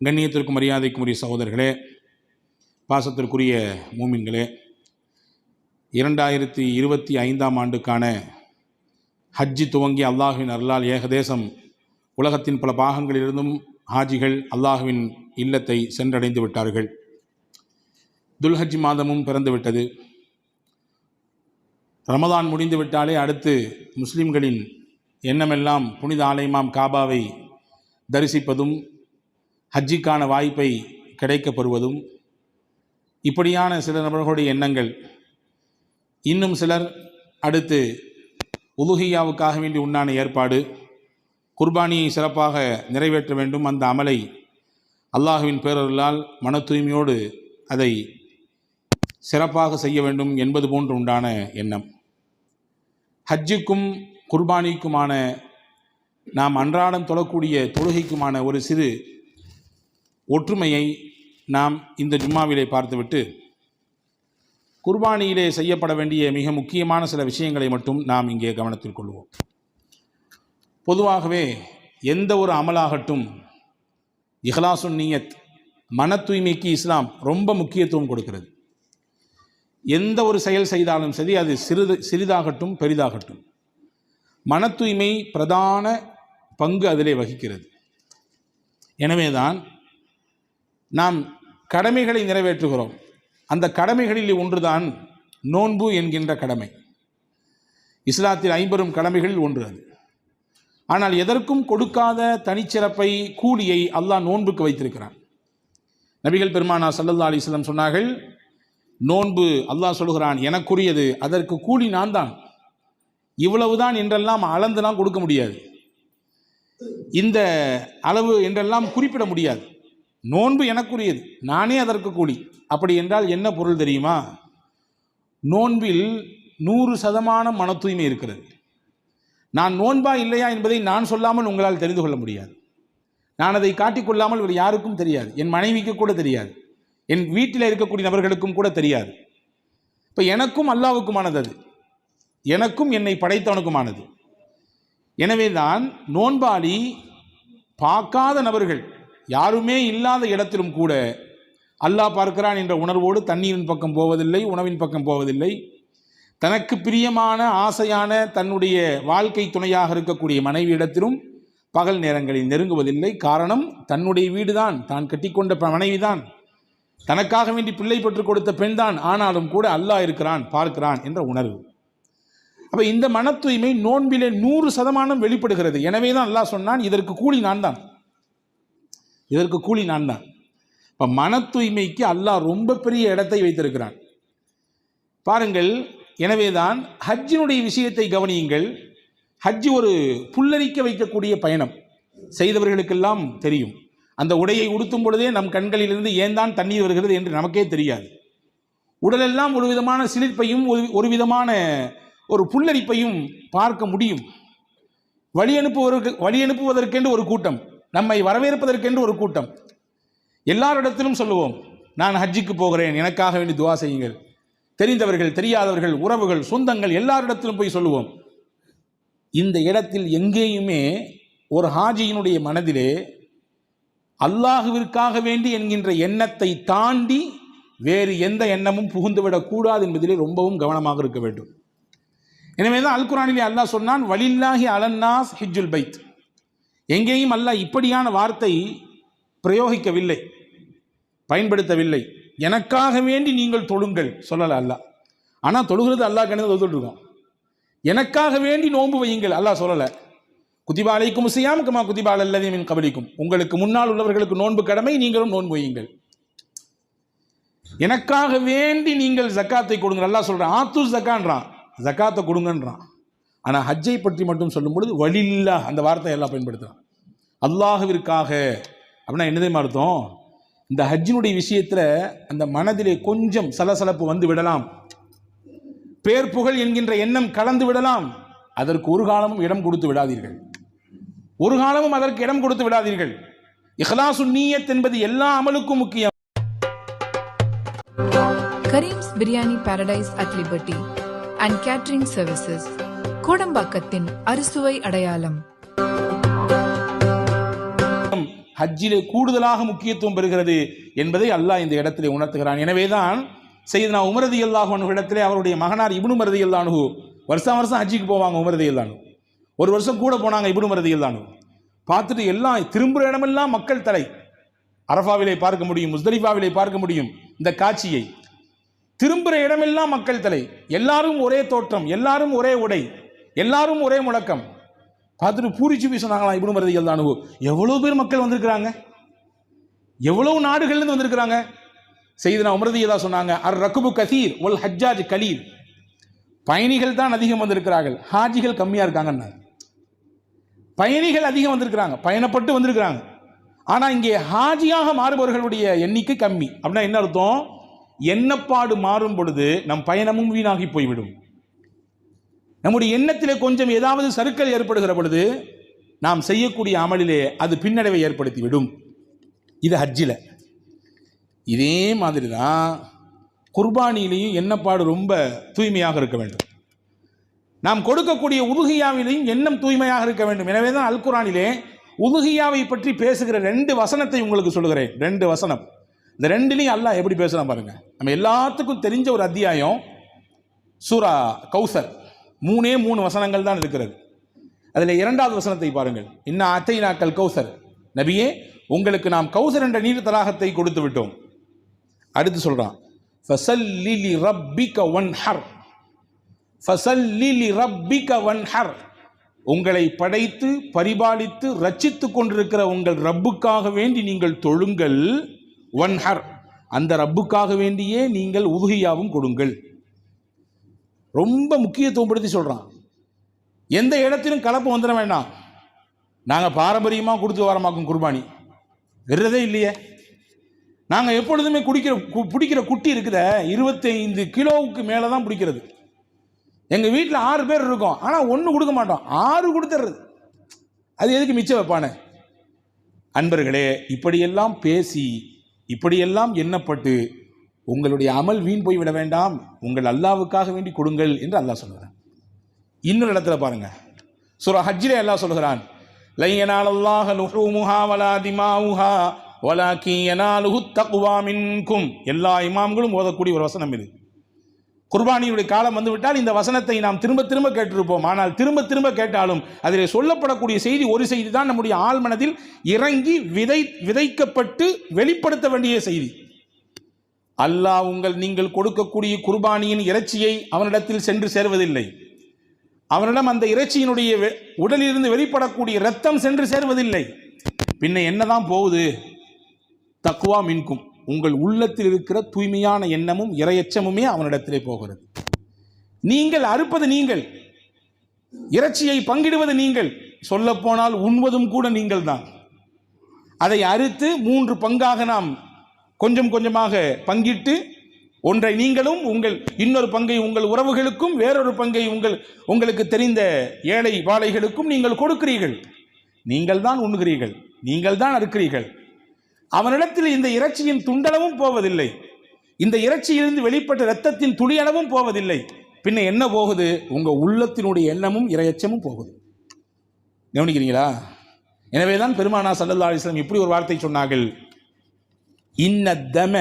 கண்ணியத்திற்கும் மரியாதைக்கும் உரிய சகோதரர்களே, பாசத்திற்குரிய மூமின்களே, 2025ஆம் ஆண்டுக்கான ஹஜ்ஜி துவங்கி அல்லாஹுவின் அருளால் ஏகதேசம் உலகத்தின் பல பாகங்களிலிருந்தும் ஹாஜிகள் அல்லாஹுவின் இல்லத்தை சென்றடைந்து விட்டார்கள். துல்ஹஜ் மாதமும் பிறந்துவிட்டது. ரமதான் முடிந்து விட்டாலே அடுத்து முஸ்லிம்களின் எண்ணமெல்லாம் புனித ஆலயமாம் காபாவை தரிசிப்பதும் ஹஜ்ஜிக்கான வாய்ப்பை கிடைக்கப்பெறுவதும். இப்படியான சில நபர்களுடைய எண்ணங்கள். இன்னும் சிலர் அடுத்து உலுஹியாவுக்காக வேண்டி உண்டான ஏற்பாடு, குர்பானியை சிறப்பாக நிறைவேற்ற வேண்டும், அந்த அமலை அல்லாஹுவின் பேரருளால் மன தூய்மையோடு அதை சிறப்பாக செய்ய வேண்டும் என்பது போன்று உண்டான எண்ணம். ஹஜ்ஜுக்கும் குர்பானிக்குமான நாம் அன்றாடம் தொழக்கூடிய தொழுகைக்குமான ஒரு சிறு ஒற்றுமையை நாம் இந்த ஜும்மாவிலே பார்த்துவிட்டு, குர்பானியிலே செய்யப்பட வேண்டிய மிக முக்கியமான சில விஷயங்களை மட்டும் நாம் இங்கே கவனத்தில் கொள்வோம். பொதுவாகவே எந்த ஒரு அமலாகட்டும், இஹ்லாசுன் நியத், மன தூய்மைக்கு இஸ்லாம் ரொம்ப முக்கியத்துவம் கொடுக்கிறது. எந்த ஒரு செயல் செய்தாலும் சரி, அது சிறிதாகட்டும் பெரிதாகட்டும், மன தூய்மை பிரதான பங்கு அதிலே வகிக்கிறது. எனவேதான் நாம் கடமைகளை நிறைவேற்றுகிறோம். அந்த கடமைகளில் ஒன்றுதான் நோன்பு என்கின்ற கடமை. இஸ்லாத்தில் 50 கடமைகளில் ஒன்று அது. ஆனால் எதற்கும் கொடுக்காத தனிச்சிறப்பை, கூலியை அல்லாஹ் நோன்புக்கு வைத்திருக்கிறான். நபிகள் பெருமானார் ஸல்லல்லாஹு அலைஹி வஸல்லம் சொன்னார்கள், நோன்பு அல்லாஹ் சொல்கிறான் எனக்குரியது, அதற்கு கூலி நான் தான், இவ்வளவுதான் என்றெல்லாம் அளந்துலாம் கொடுக்க முடியாது, இந்த அளவு என்றெல்லாம் குறிப்பிட முடியாது. நோன்பு எனக்குரியது, நானே அதற்கு கூலி. அப்படி என்றால் என்ன பொருள் தெரியுமா? நோன்பில் 100% மன தூய்மை இருக்கிறது. நான் நோன்பா இல்லையா என்பதை நான் சொல்லாமல் உங்களால் தெரிந்து கொள்ள முடியாது. நான் அதை காட்டிக்கொள்ளாமல் வேறு யாருக்கும் தெரியாது. என் மனைவிக்கு கூட தெரியாது, என் வீட்டில் இருக்கக்கூடிய நபர்களுக்கும் கூட தெரியாது. இப்போ எனக்கும் அல்லாவுக்குமானது, அது எனக்கும் என்னை படைத்தவனுக்குமானது. எனவே தான் நோன்பாளி பார்க்காத நபர்கள், யாருமே இல்லாத இடத்திலும் கூட அல்லாஹ் பார்க்கிறான் என்ற உணர்வோடு தண்ணீரின் பக்கம் போவதில்லை, உணவின் பக்கம் போவதில்லை. தனக்கு பிரியமான ஆசையான தன்னுடைய வாழ்க்கை துணையாக இருக்கக்கூடிய மனைவியிடத்திலும் பகல் நேரங்களில் நெருங்குவதில்லை. காரணம், தன்னுடைய வீடுதான், தான் கட்டிக்கொண்ட மனைவிதான், தனக்காக வேண்டி பிள்ளை பெற்றுக் கொடுத்த பெண் தான். ஆனாலும் கூட அல்லாஹ் இருக்கிறான், பார்க்கிறான் என்ற உணர்வு. அப்போ இந்த மன தூய்மை நோன்பிலே 100% வெளிப்படுகிறது. எனவே தான் அல்லாஹ் சொன்னான், இதற்கு கூலி நான் தான், இதற்கு கூலி நான் தான். இப்போ மன தூய்மைக்கு அல்லாஹ் ரொம்ப பெரிய இடத்தை வைத்திருக்கிறான் பாருங்கள். எனவே தான் ஹஜ்ஜினுடைய விஷயத்தை கவனியுங்கள். ஹஜ்ஜி ஒரு புல்லரிக்க வைக்கக்கூடிய பயணம். செய்தவர்களுக்கெல்லாம் தெரியும். அந்த உடையை உடுத்தும் பொழுதே நம் கண்களிலிருந்து ஏன் தான் தண்ணீர் வருகிறது என்று நமக்கே தெரியாது. உடலெல்லாம் ஒரு விதமான சிலிர்ப்பையும் ஒரு விதமான ஒரு புல்லரிப்பையும் பார்க்க முடியும். வழி அனுப்புவதற்கென்று ஒரு கூட்டம், நம்மை வரவேற்பதற்கென்று ஒரு கூட்டம். எல்லாரிடத்திலும் சொல்லுவோம், நான் ஹஜ்ஜிக்கு போகிறேன், எனக்காக வேண்டி துவா செய்யுங்கள். தெரிந்தவர்கள், தெரியாதவர்கள், உறவுகள், சொந்தங்கள், எல்லாரிடத்திலும் போய் சொல்லுவோம். இந்த இடத்தில் எங்கேயுமே ஒரு ஹாஜியினுடைய மனதிலே அல்லாஹுவிற்காக வேண்டி என்கின்ற எண்ணத்தை தாண்டி வேறு எந்த எண்ணமும் புகுந்துவிடக்கூடாது என்பதிலே ரொம்பவும் கவனமாக இருக்க வேண்டும். எனவே தான் அல் குர்ஆனிலே அல்லாஹ் சொன்னான், வலில்லாஹி அலன்னாஸ் ஹிஜ்ஜுல் பைத். எங்கேயும் அல்லாஹ் இப்படியான வார்த்தை பிரயோகிக்கவில்லை, பயன்படுத்தவில்லை. எனக்காக வேண்டி நீங்கள் தொழுங்கள் சொல்லலை அல்லாஹ். ஆனால் தொழுகிறது அல்லாஹ் கணக்கு தொழுதுட்டு இருக்கோம். எனக்காக வேண்டி நோன்பு வையுங்கள் அல்லாஹ் சொல்லலை. குதிபா அலைக்கும் ஸியாம் கமா குதிபா அலல்லதீன மின் கபலிக்கும், உங்களுக்கு முன்னால் உள்ளவர்களுக்கு நோன்பு கடமை, நீங்களும் நோன்பு வையுங்கள். எனக்காக வேண்டி நீங்கள் ஜக்காத்தை கொடுங்க அல்லாஹ் சொல்கிறான். ஆத்து ஜக்கான்றான், ஜக்காத்தை கொடுங்கன்றான். ஆனால் ஹஜ்ஜை பற்றி மட்டும் சொல்லும் பொழுது வலில்லா அந்த வார்த்தை எல்லாம் பயன்படுத்துகிறான், அல்லாஹுவிற்காக. அப்படின்னா என்ன தெரியுமா அர்த்தம்? இந்த ஹஜ்ஜினுடைய விஷயத்தில் அந்த மனதிலே கொஞ்சம் சலசலப்பு வந்து விடலாம், பேர் புகழ் என்கின்ற எண்ணம் கலந்து விடலாம். அதற்கு ஒரு காலமும் இடம் கொடுத்து விடாதீர்கள், ஒரு காலமும் அதற்கு இடம் கொடுத்து விடாதீர்கள். இஹ்லாசுன் நிய்யத் என்பது எல்லா அமலுக்கும் முக்கியம். Karim's biryani paradise at liberty and catering services, கோடம்பாக்கத்தின் அறுசுவை அடையாளம். ஹஜ்ஜிலே கூடுதலாக முக்கியத்துவம் பெறுகிறது என்பதை அல்லாஹ் இந்த இடத்திலே உணர்த்துகிறான். எனவேதான் சையதுனா உமர் ரலியல்லாஹு அன்ஹு இடத்திலே அவருடைய மகனார் இப்னு உமர் ரலியல்லாஹு அன்ஹு வருஷம் ஹஜ்ஜிக்கு போவாங்க. உமர் ரலியல்லாஹு அன்ஹு ஒரு வருஷம் கூட போனாங்க. இப்னு உமர் ரலியல்லாஹு அன்ஹு பார்த்துட்டு எல்லாம் திரும்புகிற இடமெல்லாம் மக்கள் தலை. அரஃபாவிலே பார்க்க முடியும், முஸ்தலிஃபாவிலே பார்க்க முடியும் இந்த காட்சியை. திரும்புகிற இடமெல்லாம் மக்கள் தலை, எல்லாரும் ஒரே தோற்றம், எல்லாரும் ஒரே உடை, எல்லாரும் ஒரே முழக்கம். பார்த்துட்டு பூரிச்சு போய் சொன்னாங்களாம் இப்னு உமர் ரலியல்லாஹு அன்ஹு, எவ்வளோ பேர் மக்கள் வந்திருக்கிறாங்க, எவ்வளவு நாடுகள்லேருந்து வந்திருக்கிறாங்க. சையதுனா உமர் ரலியல்லாஹு சொன்னாங்க, அர் ரக்பு கசீர் ஒல் ஹஜ்ஜாஜ் கலீல். பயணிகள் தான் அதிகம் வந்திருக்கிறார்கள், ஹாஜிகள் கம்மியாக இருக்காங்கன்னாங்க. பயணிகள் அதிகம் வந்திருக்கிறாங்க, பயணப்பட்டு வந்திருக்கிறாங்க. ஆனால் இங்கே ஹாஜியாக மாறுபவர்களுடைய எண்ணிக்கை கம்மி. அப்படின்னா என்ன அர்த்தம்? எண்ணப்பாடு மாறும் பொழுது நம் பயணமும் வீணாகி போய்விடும். நம்முடைய எண்ணத்திலே கொஞ்சம் ஏதாவது சறுக்கல் ஏற்படுகிற பொழுது நாம் செய்யக்கூடிய அமலிலே அது பின்னடைவை ஏற்படுத்திவிடும். இது ஹஜ்ஜில். இதே மாதிரி தான் குர்பானியிலையும் எண்ணப்பாடு ரொம்ப தூய்மையாக இருக்க வேண்டும். நாம் கொடுக்கக்கூடிய உதுகியாவிலையும் எண்ணம் தூய்மையாக இருக்க வேண்டும். எனவே தான் அல் குர்ஆனிலே உதுகியாவை பற்றி பேசுகிற 2 வசனத்தை உங்களுக்கு சொல்லுகிறேன். 2 வசனம். இந்த 2லையும் அல்லாஹ் எப்படி பேசுகிறான் பாருங்க. நம்ம எல்லாத்துக்கும் தெரிஞ்ச ஒரு அத்தியாயம் சூரா கௌசர். 3 வசனங்கள் தான் இருக்கிறது. அதில் 2வது வசனத்தை பாருங்கள். இன்னா அத்தைனாக்கல் கௌசர், நபியே உங்களுக்கு நாம் கௌசர் என்ற நீர் தடாகத்தை கொடுத்து விட்டோம். அடுத்து சொல்றான், ஃபஸல்லி லிரப்பிக வன்ஹர், ஃபஸல்லி லிரப்பிக வன்ஹர். உங்களை படைத்து பரிபாலித்து ரட்சித்து கொண்டிருக்கிற உங்கள் ரப்புக்காக வேண்டி நீங்கள் தொழுங்கள். வன்ஹர், அந்த ரப்புக்காக வேண்டியே நீங்கள் உதுகியாவும் கொடுங்கள். ரொம்ப முக்கியத்துவப்படுத்தி சொல்றான். எந்த இடத்திலும் கலப்பு வந்துட வேண்டாம். நாங்கள் பாரம்பரியமாக கொடுத்து வரமாக்கும் குர்பானி வெறுதே இல்லையே. நாங்கள் எப்பொழுதுமே பிடிக்கிற குட்டி இருக்குத 25 கிலோவுக்கு மேலே தான் பிடிக்கிறது. எங்கள் வீட்டில் 6 பேர் இருக்கோம், ஆனால் 1 கொடுக்க மாட்டோம், 6 கொடுத்துட்றது. அது எதுக்கு மிச்சம் வைப்பானே? அன்பர்களே, இப்படியெல்லாம் பேசி இப்படியெல்லாம் எண்ணப்பட்டு உங்களுடைய அமல் வீண் போய்விட வேண்டாம். உங்கள் அல்லாவுக்காக வேண்டி கொடுங்கள் என்று அல்லாஹ் சொல்கிறான். இன்னொரு இடத்துல பாருங்க, சூரா ஹஜ்ஜிலே அல்லாஹ் சொல்கிறான், லை யனாலல்லாஹ லுஹூமுஹா வலா திமாஉஹா வலாக்கின் யனாலுஹு தக்வா மின்கும். எல்லா இமாம்களும் ஓதக்கூடிய ஒரு வசனம் இது. குர்பானியுடைய காலம் வந்துவிட்டால் இந்த வசனத்தை நாம் திரும்ப திரும்ப கேட்டிருப்போம். ஆனால் திரும்ப திரும்ப கேட்டாலும் அதில் சொல்லப்படக்கூடிய செய்தி ஒரு செய்தி தான் நம்முடைய ஆழ்மனதில் இறங்கி விதைக்கப்பட்டு வெளிப்படுத்த வேண்டிய செய்தி. அல்லாஹ் நீங்கள் கொடுக்கக்கூடிய குர்பானியின் இறைச்சியை அவனிடத்தில் சென்று சேர்வதில்லை. அவனிடம் அந்த இறைச்சியினுடைய உடலிலிருந்து வெளிப்படக்கூடிய இரத்தம் சென்று சேர்வதில்லை. பின்ன என்னதான் போகுது? தக்வா மின்கும், உங்கள் உள்ளத்தில் இருக்கிற தூய்மையான எண்ணமும் இறையச்சமுமே அவனிடத்திலே போகிறது. நீங்கள் அறுப்பது நீங்கள், இறைச்சியை பங்கிடுவது நீங்கள், சொல்ல போனால் உண்பதும் கூட நீங்கள் தான். அதை அறுத்து 3 பங்காக நாம் கொஞ்சம் கொஞ்சமாக பங்கிட்டு, ஒன்றை நீங்களும் உங்கள் இன்னொரு பங்கை உங்கள் உறவுகளுக்கும் வேறொரு பங்கை உங்களுக்கு தெரிந்த ஏழை வாழைகளுக்கும் நீங்கள் கொடுக்கிறீர்கள். நீங்கள் தான் உண்ணுகிறீர்கள், நீங்கள் தான் அறுக்கிறீர்கள். அவனிடத்தில் இந்த இறைச்சியின் துண்டளவும் போவதில்லை, இந்த இறைச்சியிலிருந்து வெளிப்பட்ட இரத்தத்தின் துளியளவும் போவதில்லை. பின்ன என்ன போகுது? உங்க உள்ளத்தினுடைய எண்ணமும் இறையச்சமும் போகுது. கவனிக்கிறீங்களா? எனவேதான் பெருமானார் ஸல்லல்லாஹு அலைஹி வஸல்லம் இப்படி ஒரு வார்த்தை சொன்னார்கள், இன்ன தம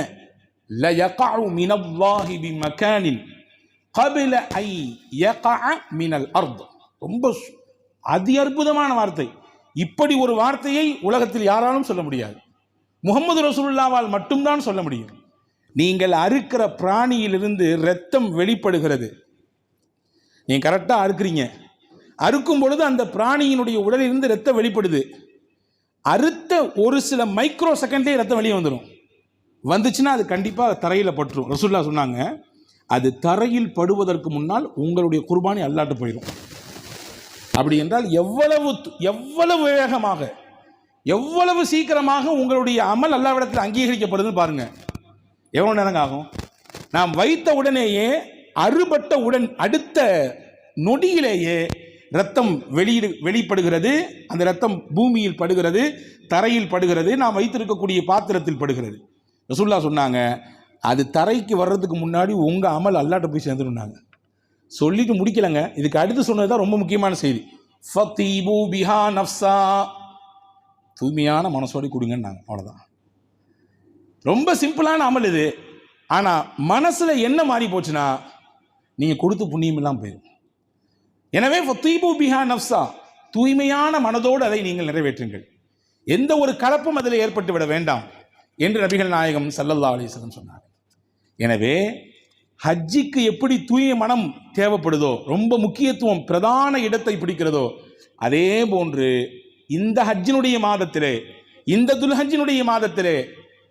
ல யகஉ மினல்லாஹி பிமகானின் قبل أن يقع من الأرض. ரொம்ப அதி அற்புதமான வார்த்தை. இப்படி ஒரு வார்த்தையை உலகத்தில் யாராலும் சொல்ல முடியாது. முஹம்மது ரசூலுல்லாவால் மட்டும்தான் சொல்ல முடியும். நீங்கள் அறுக்கிற பிராணியிலிருந்து இரத்தம் வெளிப்படுகிறது. நீங்கள் கரெக்டாக அறுக்கிறீங்க, அறுக்கும் பொழுது அந்த பிராணியினுடைய உடலிலிருந்து இரத்தம் வெளிப்படுது. அறுத்த ஒரு சில மைக்ரோ செகண்ட்லேயே இரத்தம் வெளியே வந்துடும். வந்துச்சுன்னா அது கண்டிப்பாக தரையில் பட்டுரும். ரசூலுல்லாஹ் சொன்னாங்க, அது தரையில் படுவதற்கு முன்னால் உங்களுடைய குர்பானி அல்லாட்டு போயிடும். அப்படி என்றால் எவ்வளவு வேகமாக, எவ்வளவு சீக்கிரமாக உங்களுடைய அமல் அல்லாஹ்விடத்தில் அங்கீகரிக்கப்படுதுன்னு பாருங்க. எவ்வளவு நேரம் ஆகும்? நாம் வைத்த உடனேயே அறுபட்ட உடன் அடுத்த நொடியிலேயே இரத்தம் வெளிப்படுகிறது. அந்த இரத்தம் பூமியில் படுகிறது, தரையில் படுகிறது, நாம் வைத்திருக்கக்கூடிய பாத்திரத்தில் படுகிறது. ரசூலுல்லாஹ் சொன்னாங்க, அது தரைக்கு வர்றதுக்கு முன்னாடி உங்க அமல் அல்லாஹ்ட்ட போய் சேர்ந்துருந்தாங்க. சொல்லிட்டு முடிக்கலங்க, இதுக்கு அடுத்து சொன்னது தான் ரொம்ப முக்கியமான செய்தி. ஃபதீபு பிஹா நஃப்ஸா, தூய்மையான மனசோடு கொடுங்கன்னாங்க. அவ்வளோதான். ரொம்ப சிம்பிளான அமல் இது. ஆனால் மனசில் என்ன மாறி போச்சுன்னா நீங்கள் கொடுத்து புண்ணியம் இல்லாமல் போயிடும். எனவே ஃபத்தீபு பிஹா நஃப்ஸா, தூய்மையான மனதோடு அதை நீங்கள் நிறைவேற்றுங்கள், எந்த ஒரு கலப்பும் அதில் ஏற்பட்டு விட வேண்டாம் என்று நபிகள் நாயகம் ஸல்லல்லாஹு அலைஹி வஸல்லம் சொன்னார். எனவே ஹஜ்ஜிக்கு எப்படி தூய மனம் தேவைப்படுதோ, ரொம்ப முக்கியத்துவம் பிரதான இடத்தை பிடிக்கிறதோ, அதே போன்று இந்த ஹஜ்ஜினுடைய மாதத்திலே, இந்த துல்ஹஜ்ஜினுடைய மாதத்திலே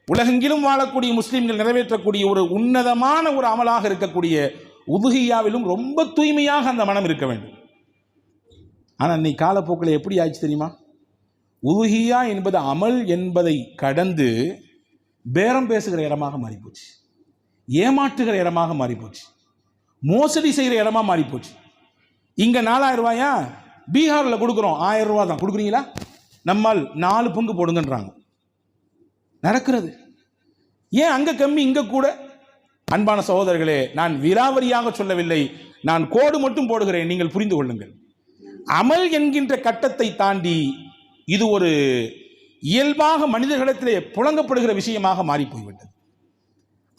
உலகெங்கிலும் வாழக்கூடிய முஸ்லிம்கள் நிறைவேற்றக்கூடிய ஒரு உன்னதமான ஒரு அமலாக இருக்கக்கூடிய உதுஹியாவிலும் ரொம்ப தூய்மையாக அந்த மனம் இருக்க வேண்டும். ஆனால் இன்னைக்கு காலப்போக்கில் எப்படி ஆச்சு தெரியுமா? உதுஹியா என்பது அமல் என்பதை கடந்து பேரம் பேசுகிற இடமாக மாறிப்போச்சு, ஏமாற்றுகிற இடமாக மாறிப்போச்சு, மோசடி செய்கிற இடமா மாறிப்போச்சு. இங்கே 4000 ரூபாயா, பீகாரில் கொடுக்குறோம் 1000 ரூபா தான், கொடுக்குறீங்களா? நம்மால் 4 பங்கு போடுங்கன்றாங்க. நடக்கிறது ஏன் அங்கே கம்மி இங்கே கூட? அன்பான சகோதரர்களே, நான் விலாவரியாக சொல்லவில்லை, நான் கோடு மட்டும் போடுகிறேன், நீங்கள் புரிந்து கொள்ளுங்கள். அமல் என்கின்ற கட்டத்தை தாண்டி இது ஒரு இயல்பாக மனிதர்களிடத்திலே புழங்கப்படுகிற விஷயமாக மாறி போய்விட்டது.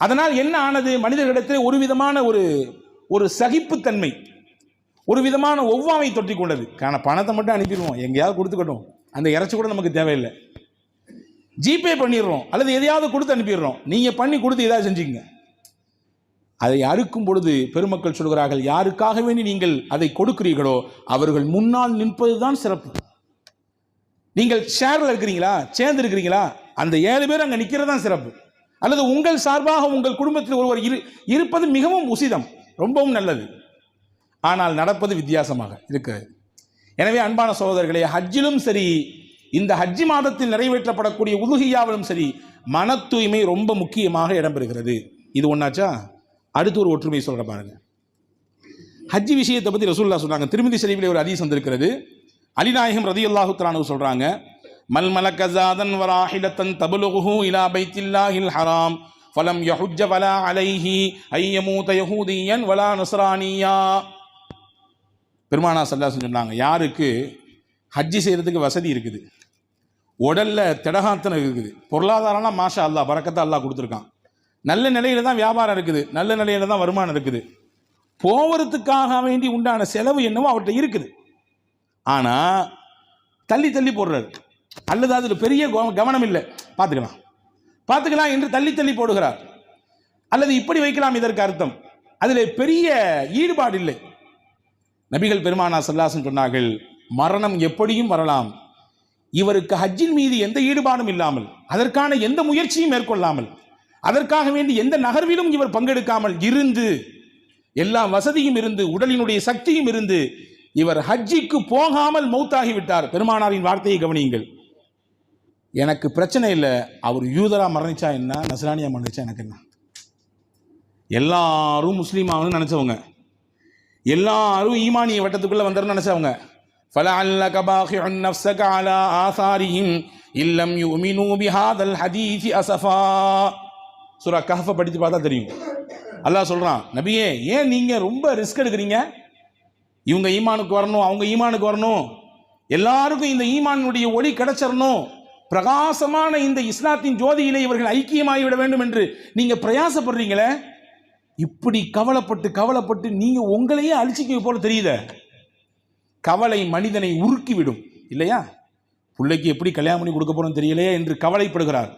அதனால் என்ன ஆனது? மனிதர்களிடத்திலே ஒரு விதமான ஒரு சகிப்புத்தன்மை, ஒரு விதமான ஒவ்வாமை தொற்றிக் கொண்டது. பணத்தை மட்டும் அனுப்பிடுவோம், எங்கேயாவது கொடுத்துக்கட்டும், அந்த இறைச்சி கூட நமக்கு தேவையில்லை, ஜிபே பண்ணிடுறோம் அல்லது எதையாவது கொடுத்து அனுப்பிடுறோம், நீங்கள் பண்ணி கொடுத்து ஏதாவது செஞ்சுங்க. அதை அறுக்கும் பொழுது பெருமக்கள் சொல்கிறார்கள், யாருக்காக வேண்டி நீங்கள் அதை கொடுக்கிறீர்களோ அவர்கள் முன்னால் நிற்பதுதான் சிறப்பு. நீங்கள் ஷேரில் இருக்கிறீங்களா, சேர்ந்து இருக்கிறீங்களா, அந்த 7 பேர் அங்கே நிற்கிறது தான் சிறப்பு. அல்லது உங்கள் சார்பாக உங்கள் குடும்பத்தில் ஒருவர் இருப்பது மிகவும் உசிதம், ரொம்பவும் நல்லது. ஆனால் நடப்பது வித்தியாசமாக இருக்கிறது. எனவே அன்பான சகோதரர்களே, ஹஜ்ஜிலும் சரி, இந்த ஹஜ்ஜி மாதத்தில் நிறைவேற்றப்படக்கூடிய உதுஹியாவிலும் சரி, மன தூய்மை ரொம்ப முக்கியமாக இடம்பெறுகிறது. இது ஒன்றாச்சா? அடுத்து ஒரு ஒற்றுமை சொல்கிற பாருங்க. ஹஜ்ஜி விஷயத்தை பற்றி ரசூலுல்லாஹ் சொல்கிறாங்க. திருமிதி ஷரீஃபிலே ஒரு ஹதீஸ் வந்திருக்கிறது. அலிநாயகம் ரலியல்லாஹு தஆலா அன்ஹு சொல்கிறாங்க, மல் மலக ஜாதன் வராஹிலத்தன் தபலுஹு இலா பைத்தில்லாஹில் ஹராம் ஃபலம் யஹுஜ்ஜ வலா அலைஹி ஐயமூத யஹூதியன் வலா நஸ்ரானியா. பெருமானா ஸல்லல்லாஹு அலைஹி சொன்னாங்க, யாருக்கு ஹஜ்ஜி செய்கிறதுக்கு வசதி இருக்குது, உடல்ல திடகாத்தனம் இருக்குது, பொருளாதாரம்லாம் மாஷா அல்லாஹ் பரக்கத்தா அல்லாஹ் கொடுத்துருக்கான், நல்ல நிலையில தான் வியாபாரம் இருக்குது, நல்ல நிலையில தான் வருமானம் இருக்குது, போவதுக்காக வேண்டி உண்டான செலவு என்னவோ அவர்கிட்ட இருக்குது, ஆனால் தள்ளி தள்ளி போடுறாரு, அல்லது அதில் பெரிய கவனம் இல்லை, பார்த்துக்கலாம் என்று தள்ளி தள்ளி போடுகிறார், அல்லது இப்படி வைக்கலாம் இதற்கு அர்த்தம், அதில் பெரிய ஈடுபாடு இல்லை. நபிகள் பெருமானா ஸல்லல்லாஹு அலைஹி சொன்னார்கள், மரணம் எப்படியும் வரலாம், இவருக்கு ஹஜ்ஜின் மீது எந்த ஈடுபாடும் இல்லாமல், அதற்கான எந்த முயற்சியும் மேற்கொள்ளாமல், அதற்காக வேண்டி எந்த நகர்விலும் இவர் பங்கெடுக்காமல் இருந்து, எல்லா வசதியும் இருந்து, உடலினுடைய சக்தியும் இருந்து, இவர் ஹஜ்ஜிக்கு போகாமல் மௌத்தாகிவிட்டார். பெருமானாரின் வார்த்தையை கவனியுங்கள். எனக்கு பிரச்சனை இல்லை, அவர் யூதரா மரணிச்சா என்ன, நஸ்ரானியா மரணிச்சா எனக்கு என்ன, எல்லாரும் முஸ்லீம் ஆகணும்னு நினைச்சவங்க, எல்லாரும் ஈமானிய வட்டத்துக்குள்ள வந்துடும் நினைச்சவங்க. فَلَعَلَّكَ بَاخِعٌ نَفْسَكَ عَلَى آثَارِهِمْ إِن لَّمْ يُؤْمِنُوا بِهَذَا الْحَدِيثِ أَسَفًا. சூரா கஹ்ஃப படித்து பார்த்தா தெரியும். அல்லாஹ் சொல்றான், நபியே ஏன் நீங்க ரொம்ப ரிஸ்க் எடுக்கிறீங்க, இவங்க ஈமானுக்கு வரணும், அவங்க ஈமானுக்கு வரணும், எல்லாருக்கும் இந்த ஈமானுடைய ஒளி கிடைச்சிடணும், பிரகாசமான இந்த இஸ்லாத்தின் ஜோதியிலே இவர்கள் ஐக்கியமாகிவிட வேண்டும் என்று நீங்க பிரயாசப்படுறீங்களே, இப்படி கவலைப்பட்டு நீங்க உங்களையே அழிச்சிக்க போல தெரியுத. கவலை மனிதனை உருக்கிவிடும் இல்லையா? பிள்ளைக்கு எப்படி கல்யாணம் பண்ணி கொடுக்க போறோம் தெரியலையே என்று கவலைப்படுகிறார்,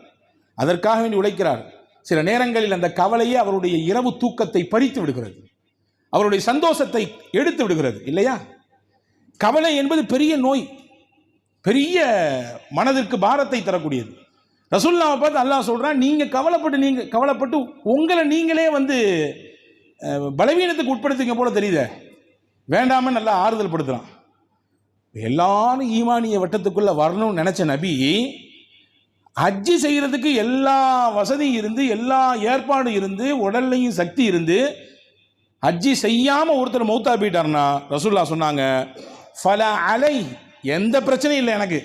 அதற்காக வேண்டி உழைக்கிறார். சில நேரங்களில் அந்த கவலையே அவருடைய இரவு தூக்கத்தை பறித்து விடுகிறது, அவருடைய சந்தோஷத்தை எடுத்து விடுகிறது இல்லையா? கவலை என்பது பெரிய நோய், பெரிய மனதிற்கு பாரத்தை தரக்கூடியது. ரசூலுல்லாஹ் பார்த்து அல்லாஹ் சொல்றான், நீங்க கவலைப்பட்டு உங்களை நீங்களே பலவீனத்துக்கு உட்படுத்திங்க போல தெரியுத, வேண்டாம நல்லா ஆறுதல் படுத்துறான். எல்லாரும் ஈமானிய வட்டத்துக்குள்ள வரணும்னு நினைச்ச நபி ஹஜ்ஜி செய்கிறதுக்கு எல்லா வசதியும் இருந்து, எல்லா ஏற்பாடும் இருந்து, உடல்லையும் சக்தி இருந்து, ஹஜ்ஜி செய்யாம ஒருத்தர் மௌத்தா போயிட்டார்னா ரசூலுல்லாஹ் சொன்னாங்க, ஃபல அலை, எந்த பிரச்சனையும் இல்லை எனக்கு,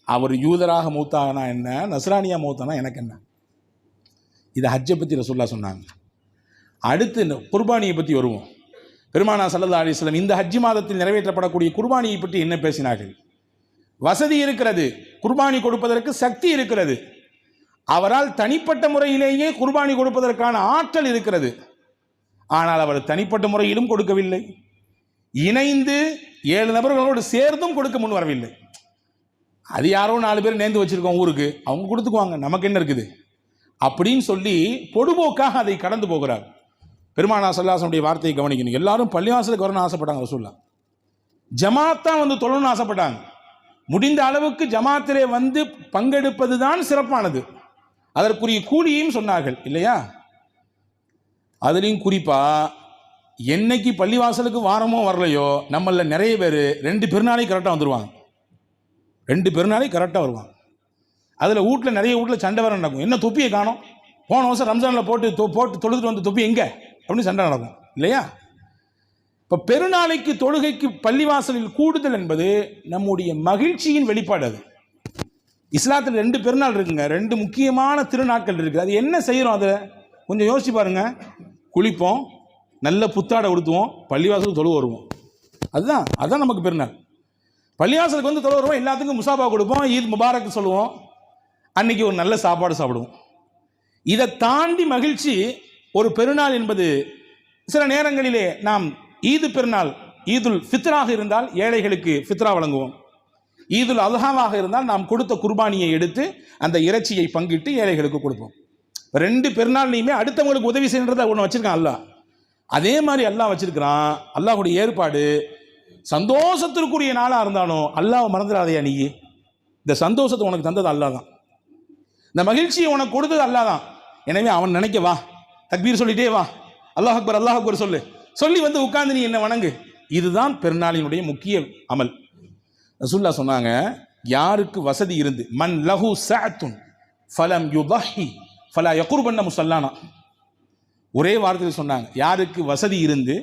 அவர் யூதராக மௌத்தானா என்ன, நஸ்ரானியா மௌத்தானா எனக்கு என்ன. இதை ஹஜ்ஜை பற்றி ரசூலுல்லாஹ் சொன்னாங்க. அடுத்து குர்பானியை பற்றி வருவோம். பெருமானா ஸல்லல்லாஹு அலைஹி வஸல்லம் இந்த ஹஜ்ஜி மாதத்தில் நிறைவேற்றப்படக்கூடிய குர்பானியை பற்றி என்ன பேசினார்கள்? வசதி இருக்கிறது, குர்பானி கொடுப்பதற்கு சக்தி இருக்கிறது, அவரால் தனிப்பட்ட முறையிலேயே குர்பானி கொடுப்பதற்கான ஆற்றல் இருக்கிறது. ஆனால் அவர் தனிப்பட்ட முறையிலும் கொடுக்கவில்லை, இணைந்து 7 நபர்களோடு சேர்ந்தும் கொடுக்க முன் வரவில்லை. அது யாரோ 4 பேர் நேர்ந்து வச்சிருக்கோம் ஊருக்கு, அவங்க கொடுத்துக்குவாங்க, நமக்கு என்ன இருக்குது அப்படின்னு சொல்லி பொடுபோக்காக அதை கடந்து போகிறார். பெருமானா ஸல்லல்லாஹு வார்த்தையை கவனிக்கணும். எல்லாரும் பள்ளிவாசலுக்கு வரணும்னு ஆசைப்பட்டாங்க, ரசூலுல்லாஹ் ஜமாத்தா வந்து தொழணும்னு ஆசைப்பட்டாங்க. முடிந்த அளவுக்கு ஜமாத்திலே வந்து பங்கெடுப்பது தான் சிறப்பானது, அதற்குரிய கூலியையும் சொன்னார்கள் இல்லையா? அதுலேயும் குறிப்பா என்னைக்கு பள்ளிவாசலுக்கு வாரமோ வரலையோ நம்மள நிறைய பேர் 2 பெருநாளைக்கு கரெக்டாக வந்துடுவாங்க. 2 பெருநாளைக்கு கரெக்டாக வருவாங்க. அதில் வீட்டில் நிறைய வீட்டில் சண்டை வர நடக்கும். என்ன தொப்பியை காணோம், போன வருஷம் ரம்ஜானில் போட்டு தொழுதுட்டு வந்து தொப்பி எங்கே அப்படின்னு சண்டை நடக்கும் இல்லையா? இப்போ பெருநாளைக்கு தொழுகைக்கு பள்ளிவாசலில் கூடுதல் என்பது நம்முடைய மகிழ்ச்சியின் வெளிப்பாடு. அது இஸ்லாத்தில் 2 பெருநாள் இருக்குங்க, 2 முக்கியமான திருநாட்கள் இருக்குது. அது என்ன செய்கிறோம் அதை கொஞ்சம் யோசிச்சு பாருங்க. குளிப்போம், நல்ல புத்தாடை உடுத்துவோம், பள்ளிவாசலுக்கு தொழு வருவோம். அதுதான் நமக்கு பெருநாள். பள்ளிவாசலுக்கு வந்து தொழு வருவோம், எல்லாத்துக்கும் முசாபா கொடுப்போம், ஈத் முபாரக் சொல்லுவோம், அன்னைக்கு ஒரு நல்ல சாப்பாடு சாப்பிடுவோம். இதை தாண்டி மகிழ்ச்சி ஒரு பெருநாள் என்பது சில நேரங்களிலே நாம் ஈது பெருநாள், ஈதுல் ஃபித்ராக இருந்தால் ஏழைகளுக்கு ஃபித்ரா வழங்குவோம், ஈதுல் அல்ஹாவாக இருந்தால் நாம் கொடுத்த குர்பானியை எடுத்து அந்த இறைச்சியை பங்கிட்டு ஏழைகளுக்கு கொடுப்போம். 2 பெருநாள்லையுமே அடுத்தவங்களுக்கு உதவி செய்யறத ஒன்று வச்சிருக்கான் அல்லாஹ். அதே மாதிரி அல்லாஹ் வச்சிருக்கிறான். அல்லாஹுடைய ஏற்பாடு சந்தோஷத்திற்குரிய நாளாக இருந்தாலும் அல்லாஹ் மறந்துடாதையா, நீ இந்த சந்தோஷத்தை உனக்கு தந்தது அல்லாஹ் தான், இந்த மகிழ்ச்சியை உனக்கு கொடுத்தது அல்லாஹ் தான். எனவே அவன் நினைக்க வா, தக்பீர் சொல்லிட்டே வா, அல்லாஹ் அக்பர் அல்லாஹ் அக்பர் சொல்லி வந்து உட்கார்ந்து நீ என்ன வணங்கு. இதுதான் பெருநாளினுடைய முக்கிய அமல். ரசூலுல்லாஹ் சொன்னாங்க, யாருக்கு வசதி இருந்து மன் லஹு சஅத்துன் ஃபலம் யுதஹி ஃபலா யகுர்பன்ன முஸல்லானா, ஒரே வார்த்தையில் சொன்னாங்க, யாருக்கு வசதி இருந்து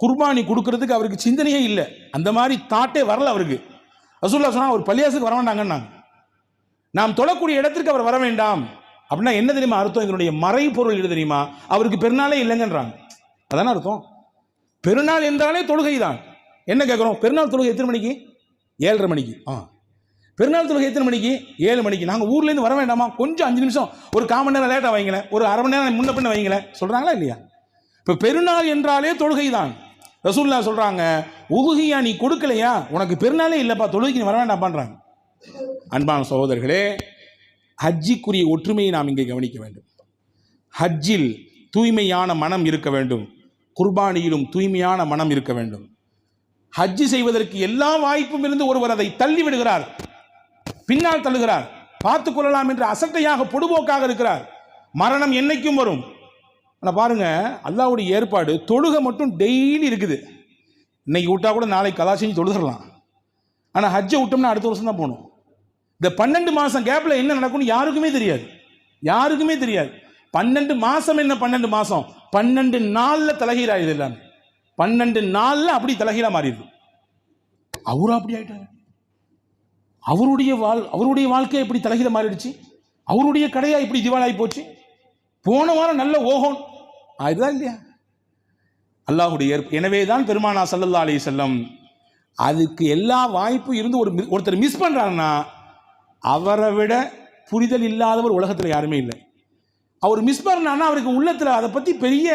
குர்பானி கொடுக்கறதுக்கு அவருக்கு சிந்தனையே இல்லை, அந்த மாதிரி தாட்டே வரல அவருக்கு. ரசூலுல்லாஹ் சொன்னாங்க, அவர் பள்ளியாசுக்கு வர வேண்டாங்கன்னாங்க, நாம் தொழக்கூடிய இடத்திற்கு அவர் வர வேண்டாம். அப்படின்னா என்ன தெரியுமா அர்த்தம்? இதனுடைய மறைபொருள் எது தெரியுமா? அவருக்கு பெருநாளே இல்லைங்கன்றாங்க. அதான அர்த்தம். பெருநாள் என்றாலே தொழுகை தான். என்ன கேட்குறோம்? பெருநாள் தொழுகை எத்தனை மணிக்கு? 7:30 மணிக்கு. பெருநாள் தொழுகை எத்தனை மணிக்கு? 7 மணிக்கு. நாங்கள் ஊர்லேருந்து வர வேண்டாமா? கொஞ்சம் 5 நிமிஷம், ஒரு 1/4 மணி நேரம் லேட்டாக வைங்களேன், ஒரு அரை மணி நேரம் முன்ன பின்ன வைங்களேன் சொல்கிறாங்களா இல்லையா? இப்போ பெருநாள் என்றாலே தொழுகை தான். ரசூலுல்லாஹ் சொல்கிறாங்க, உதுஹியா நீ கொடுக்கலையா, உனக்கு பெருநாளே இல்லைப்பா, தொழுகைக்கு நீ வர வேண்டாம்ன்றாங்க. அன்பான சகோதரர்களே, ஹஜ்ஜிக்குரிய ஒற்றுமையை நாம் இங்கே கவனிக்க வேண்டும். ஹஜ்ஜில் தூய்மையான மனம் இருக்க வேண்டும், குர்பானியிலும் தூய்மையான மனம் இருக்க வேண்டும். ஹஜ்ஜி செய்வதற்கு எல்லா வாய்ப்பும் இருந்து ஒருவர் அதை தள்ளி விடுகிறார், பின்னால் தள்ளுகிறார், பார்த்து கொள்ளலாம் என்று அசட்டையாக பொடுபோக்காக இருக்கிறார். மரணம் என்னைக்கும் வரும். ஆனால் பாருங்க, அல்லாஹ்வுடைய ஏற்பாடு தொழுகை மட்டும் டெய்லி இருக்குது. இன்னைக்கு விட்டா கூட நாளைக்கு கதா செஞ்சு தொழுதுடலாம். ஆனால் ஹஜ்ஜை விட்டோம்னா அடுத்த வருஷம் தான் போகணும். இந்த 12 மாதம் கேப்பில் என்ன நடக்கும்னு யாருக்குமே தெரியாது, யாருக்குமே தெரியாது. 12 மாதம் என்ன 12 மாதம், 12 நாளில் தலைகீழாயுது எல்லாமே. 12 நாளில் அப்படி தலைகீழா மாறிடுது. அவரும் அப்படி ஆயிட்டாரு. அவருடைய வாழ்க்கை எப்படி தலைகீழ மாறிடுச்சு, அவருடைய கடையா இப்படி திவாலாகி போச்சு. போன வாரம் நல்ல ஓஹோன் அதுதான் இல்லையா அல்லாஹுடைய ஏற்பு. எனவே தான் பெருமானா ஸல்லல்லாஹு அலைஹி வஸல்லம் அதுக்கு எல்லா வாய்ப்பும் இருந்து ஒருத்தர் மிஸ் பண்றாங்கன்னா அவரை விட புரிதல் இல்லாதவர் உலகத்தில் யாருமே இல்லை. அவர் மிஸ் பண்ணான்னா அவருக்கு உள்ளத்தில் அதை பற்றி பெரிய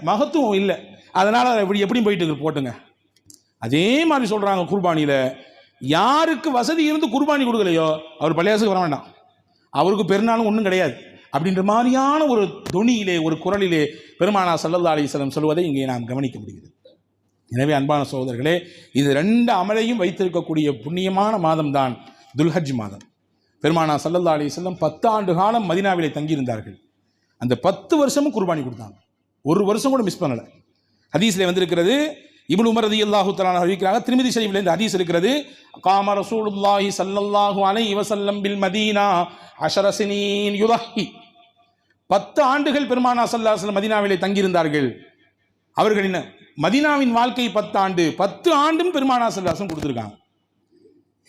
மகத்துவம் இல்லை, அதனால் இப்படி எப்படியும் போயிட்டு போட்டுங்க. அதே மாதிரி சொல்கிறாங்க, குர்பானியில் யாருக்கு வசதி இருந்து குர்பானி கொடுக்கலையோ அவர் பள்ளியாசுக்கு வர வேண்டாம், அவருக்கு பெருநாளும் ஒன்றும் கிடையாது அப்படின்ற மாதிரியான ஒரு தொனியிலே, ஒரு குரலிலே பெருமானா ஸல்லல்லாஹு அலைஹி வஸல்லம் சொல்வதை இங்கே நாம் கவனிக்க முடிகிறது. எனவே அன்பான சகோதரர்களே, இது 2 அமலையும் வைத்திருக்கக்கூடிய புண்ணியமான மாதம் தான் துல்ஹஜ் மாதம். பெருமானா ஸல்லல்லாஹு அலைஹி வஸல்லம் 10 ஆண்டு காலம் மதீனாவிலே தங்கியிருந்தார்கள். அந்த 10 வருஷமும் குர்பானி கொடுத்தாங்க, ஒரு வருஷம் கூட மிஸ் பண்ணலை. ஹதீஸில் வந்திருக்கிறது, இப்னு உமர் ரலியல்லாஹு தஆலா அறிவிக்கிறாங்க, திர்மிதி ஷரீஃபில் இந்த ஹதீஸ் இருக்கிறது, காம ரசூலுல்லாஹி ஸல்லல்லாஹு அலைஹி வஸல்லம் பில் மதீனா 10 சினீன் யுதஹி. 10 ஆண்டுகள் பெருமானா ஸல்லல்லாஹு அலைஹி வஸல்லம் மதீனாவிலே தங்கியிருந்தார்கள். அவர்களின் மதீனாவின் வாழ்க்கை 10 ஆண்டு, 10 ஆண்டும் பெருமானா ஸல்லல்லாஹு அலைஹி வஸல்லம் கொடுத்துருக்காங்க.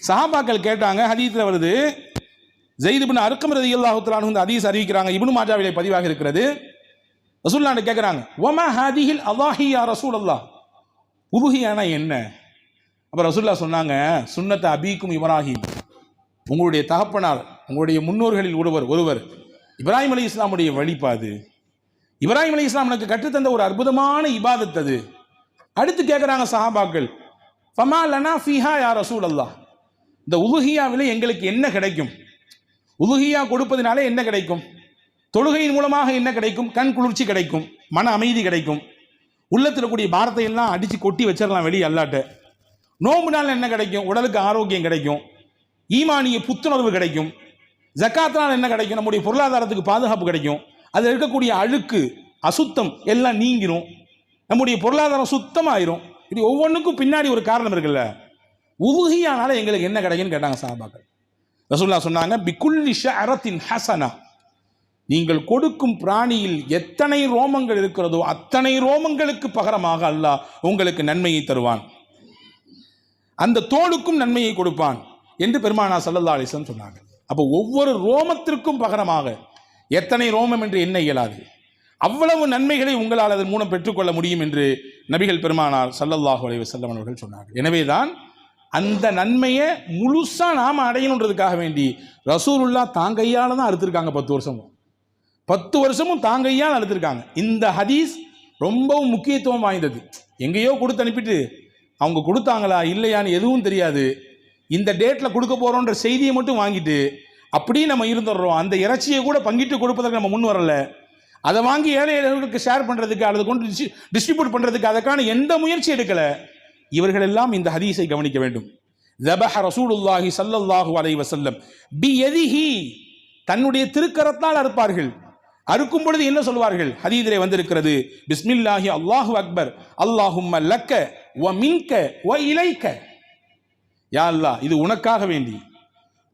சஹாபாக்கள் கேட்டாங்க, ஹதீஸில் வருது, ஸைத் இப்னு அர்கம் ரலியல்லாஹு தஆலா அன்ஹு இந்த ஹதீஸ் அறிவிக்கிறாங்க, இப்னு மாஜாவிலே பதிவாக இருக்கிறது. ரசூலுல்லாஹ் கேட்குறாங்க, வமா ஹாதிஹில் அல்லாஹி யா ரசூலல்லாஹ், உதுஹியானா என்ன, அப்போ ரசூலுல்லாஹ் சொன்னாங்க, சுன்னத்த அபீக்கும் இப்ராஹிம், உங்களுடைய தகப்பனார் உங்களுடைய முன்னோர்களில் ஒருவர் இப்ராஹிம் அலி இஸ்லாமுடைய வழிபாது. இப்ராஹிம் அலி இஸ்லாம் எனக்கு கற்றுத்தந்த ஒரு அற்புதமான இபாதத் அது. அடுத்து கேட்குறாங்க சஹாபாக்கள், ஃபமா லனா ஃபீஹா யா ரசூலல்லாஹ், இந்த உலுஹியாவிலே எங்களுக்கு என்ன கிடைக்கும்? உலுஹியா கொடுப்பதினாலே என்ன கிடைக்கும்? தொழுகையின் மூலமாக என்ன கிடைக்கும்? கண் குளிர்ச்சி கிடைக்கும், மன அமைதி கிடைக்கும், உள்ளத்தில் கூடிய பாரத்தை எல்லாம் அடித்து கொட்டி வச்சிடலாம் வெளியே அல்லாட்ட. நோம்புனால என்ன கிடைக்கும்? உடலுக்கு ஆரோக்கியம் கிடைக்கும், ஈமானிய புத்துணர்வு கிடைக்கும். ஜக்காத்தினால் என்ன கிடைக்கும்? நம்முடைய பொருளாதாரத்துக்கு பாதுகாப்பு கிடைக்கும், அதில் இருக்கக்கூடிய அழுக்கு அசுத்தம் எல்லாம் நீங்கிரும், நம்முடைய பொருளாதாரம் சுத்தமாயிரும். இது ஒவ்வொன்றுக்கும் பின்னாடி ஒரு காரணம் இருக்குல்ல. உலுஹியானால எங்களுக்கு என்ன கிடைக்குன்னு கேட்டாங்க சஹாபாக்கள். ரசூலுல்லாஹ் சொன்னாங்க, பிகுல்லி ஷஅரத்தின் ஹஸனா, நீங்கள் கொடுக்கும் பிராணியில் எத்தனை ரோமங்கள் இருக்கிறதோ அத்தனை ரோமங்களுக்கு பகரமாக அல்லாஹ் உங்களுக்கு நன்மையை தருவான், அந்த தோலுக்கும் நன்மையை கொடுப்பான் என்று பெருமானார் ஸல்லல்லாஹு அலைஹி வஸல்லம் சொன்னாங்க. அப்போ ஒவ்வொரு ரோமத்திற்கும் பகரமாக எத்தனை ரோமம் என்று எண்ண இயலாது, அவ்வளவு நன்மைகளை உங்களால் அதன் மூலம் பெற்றுக்கொள்ள முடியும் என்று நபிகள் பெருமானார் ஸல்லல்லாஹு அலைஹி வஸல்லம் அவர்கள் சொன்னார்கள். எனவேதான் அந்த நன்மையை முழுசா நாம அடையணுன்றதுக்காக வேண்டி ரசூலுல்லாஹ் தாங்கையால தான் அறுத்திருக்காங்க. 10 வருஷமும் தாங்கையால் அறுத்திருக்காங்க. இந்த ஹதீஸ் ரொம்பவும் முக்கியத்துவம் வாய்ந்தது. எங்கேயோ கொடுத்து அனுப்பிட்டு அவங்க கொடுத்தாங்களா இல்லையான்னு எதுவும் தெரியாது, இந்த டேட்டில் கொடுக்க போகிறோன்ற செய்தியை மட்டும் வாங்கிட்டு அப்படியே நம்ம இருந்துடுறோம். அந்த இறைச்சியை கூட பங்கிட்டு கொடுப்பதற்கு நம்ம முன் வரல, அதை வாங்கி ஏழை ஏழைகளுக்கு ஷேர் பண்ணுறதுக்கு அல்லது கொண்டு டிஸ்ட்ரிபியூட் பண்ணுறதுக்கு அதற்கான எந்த முயற்சி எடுக்கலை. இவர்கள் எல்லாம் இந்த ஹதீஸை கவனிக்க வேண்டும். ذبح ரசூலுல்லாஹி ஸல்லல்லாஹு அலைஹி வஸல்லம் பியதிஹி, தன்னுடைய திருக்கரத்தால் அறுப்பார்கள். அறுக்கும் பொழுது என்ன சொல்வார்கள்? ஹதீஸிலே வந்திருக்கிறது, பிஸ்மில்லாஹி அல்லாஹு அக்பர், அல்லாஹும்ம லக்க வ மின்க வ இலைக்க. யா அல்லாஹ், இது உனக்காக வேண்டி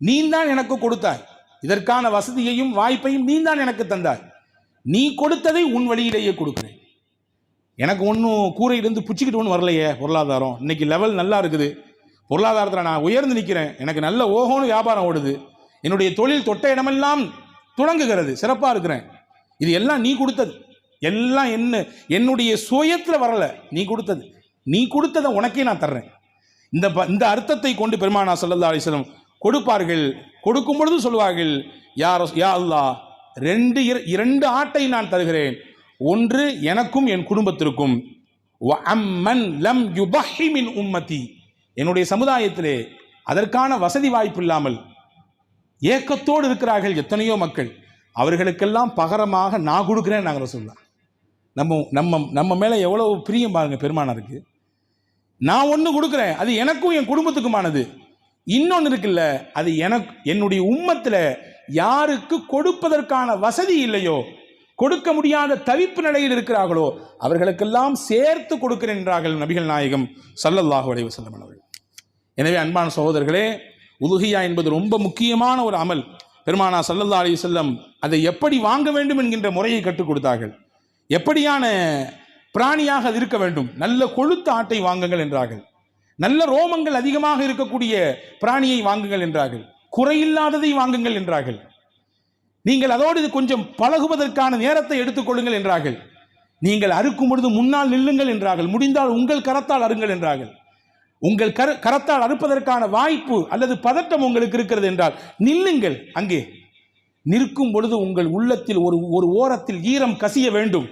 நீ தான் எனக்கு கொடுத்தாய், இதற்கான வசதியையும் வாய்ப்பையும் நீ தான் எனக்கு தந்தாய், நீ கொடுத்ததை உன் வழியிலேயே கொடுக்கிறேன். எனக்கு ஒன்றும் கூரையிலிருந்து புச்சிக்கிட்டு ஒன்றும் வரலையே. பொருளாதாரம் இன்னைக்கு லெவல் நல்லா இருக்குது, பொருளாதாரத்தில் நான் உயர்ந்து நிற்கிறேன், எனக்கு நல்ல ஓஹோன்னு வியாபாரம் ஓடுது, என்னுடைய தொழில் தொட்ட இடமெல்லாம் துணங்குகிறது, சிறப்பாக இருக்கிறேன். இது எல்லாம் நீ கொடுத்தது, எல்லாம் என்னுடைய சுயத்தில் வரல, நீ கொடுத்தது. நீ கொடுத்ததை உனக்கே நான் தர்றேன். இந்த அர்த்தத்தை கொண்டு பெருமானார் ஸல்லல்லாஹு அலைஹி வஸல்லம் கொடுப்பார்கள். கொடுக்கும் பொழுது சொல்வார்கள், யா அல்லாஹ், 2 ஆட்டை நான் தருகிறேன், ஒன்று எனக்கும் என் குடும்பத்திற்கும், வஅம்மன் லம் யுபஹி மின் உம்மதி, என்னுடைய சமுதாயத்திலே அதற்கான வசதி வாய்ப்பு இல்லாமல் ஏக்கத்தோடு இருக்கிறார்கள் எத்தனையோ மக்கள், அவர்களுக்கெல்லாம் பகரமாக நான் கொடுக்குறேன். நாங்கள் சொல்லலாம், நம்ம மேலே எவ்வளவு பிரியம் பாருங்க பெருமானாருக்கு. நான் ஒன்று கொடுக்குறேன், அது எனக்கும் என் குடும்பத்துக்குமானது. இன்னொன்று இருக்குல்ல, அது என்னுடைய உம்மத்தில் யாருக்கு கொடுப்பதற்கான வசதி இல்லையோ, கொடுக்க முடியாத தவிப்பு நிலையில் இருக்கிறார்களோ அவர்களுக்கெல்லாம் சேர்த்து கொடுக்கிறேன் என்றார்கள் நபிகள் நாயகம் ஸல்லல்லாஹு அலைஹி வஸல்லம் அவர்கள். எனவே அன்பான சகோதரர்களே, உலுஹியா என்பது ரொம்ப முக்கியமான ஒரு அமல். பெருமானார் ஸல்லல்லாஹு அலைஹி வஸல்லம் அதை எப்படி வாங்க வேண்டும் என்கின்ற முறையை கற்றுக் கொடுத்தார்கள். எப்படியான பிராணியாக அது இருக்க வேண்டும், நல்ல கொழுத்த ஆட்டை வாங்குங்கள் என்றார்கள், நல்ல ரோமங்கள் அதிகமாக இருக்கக்கூடிய பிராணியை வாங்குங்கள் என்றார்கள், குறையில்லாததை வாங்குங்கள் என்றார்கள், நீங்கள் அதோடு கொஞ்சம் பழகுவதற்கான நேரத்தை எடுத்துக்கொள்ளுங்கள் என்றார்கள், நீங்கள் அறுக்கும் பொழுது முன்னால் நில்லுங்கள் என்றார்கள், முடிந்தால் உங்கள் கரத்தால் அருங்கள் என்றார்கள். உங்கள் கரத்தால் அறுப்பதற்கான வாய்ப்பு அல்லது பதட்டம் உங்களுக்கு இருக்கிறது என்றால் நில்லுங்கள். அங்கே நிற்கும் பொழுது உங்கள் உள்ளத்தில் ஒரு ஓரத்தில் ஈரம் கசிய வேண்டும்.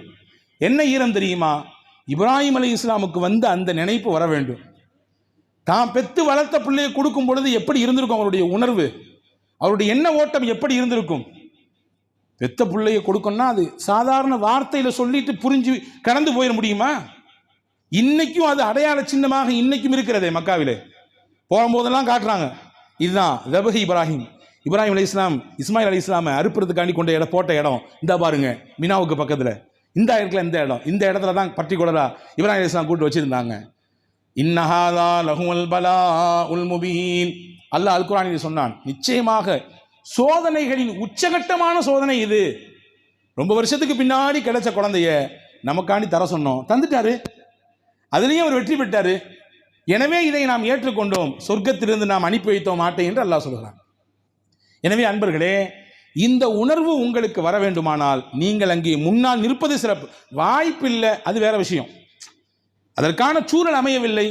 என்ன ஈரம் தெரியுமா? இப்ராஹிம் அலை இஸ்லாமுக்கு வந்த அந்த நினைப்பு வர வேண்டும். தாம் பெத்து வளர்த்த பிள்ளையை கொடுக்கும் பொழுது எப்படி இருந்திருக்கும் அவருடைய உணர்வு, அவருடைய எண்ண ஓட்டம் எப்படி இருந்திருக்கும்? பெத்த பிள்ளையை கொடுக்கணும்னா அது சாதாரண வார்த்தையில சொல்லிட்டு புரிஞ்சு கடந்து போயிட முடியுமா? இன்னைக்கும் அது அடையாள சின்னமாக இன்னைக்கும் இருக்கிறதே. மக்காவிலே போகும்போதெல்லாம் காட்டுறாங்க, இதுதான் தபஹி இப்ராஹிம் அலி இஸ்லாம் இஸ்மாயில் அலி இஸ்லாமை அறுப்புறதுக்காண்டி கொண்ட போட்ட இடம் இந்த பாருங்க, மினாவுக்கு பக்கத்தில் இந்த இடத்துல இந்த இடத்துல தான் பர்டிகுலரா இப்ராஹிம் அலி இஸ்லாம் கூட்டு வச்சிருந்தாங்க. இன்னஹாதா லஹுல் பலா உல் முபீன், அல்லாஹ் அல் குர்ஆனில் சொன்னான், நிச்சயமாக சோதனைகளின் உச்சகட்டமான சோதனை இது. ரொம்ப வருஷத்துக்கு பின்னாடி கிடைச்ச குழந்தைய நமக்காண்டி தர சொன்னோம், தந்துட்டாரு, அதுலேயும் அவர் வெற்றி பெற்றாரு. எனவே இதை நாம் ஏற்றுக்கொண்டோம், சொர்க்கத்திலிருந்து நாம் அனுப்பி வைத்தோம் மாட்டேன் என்று அல்லாஹ் சொல்கிறான். எனவே அன்பர்களே, இந்த உணர்வு உங்களுக்கு வர வேண்டுமானால் நீங்கள் அங்கே முன்னால் நிற்பது சிறப்பு. வாய்ப்பில்லை, அது வேற விஷயம், அதற்கான சூழல் அமையவில்லை,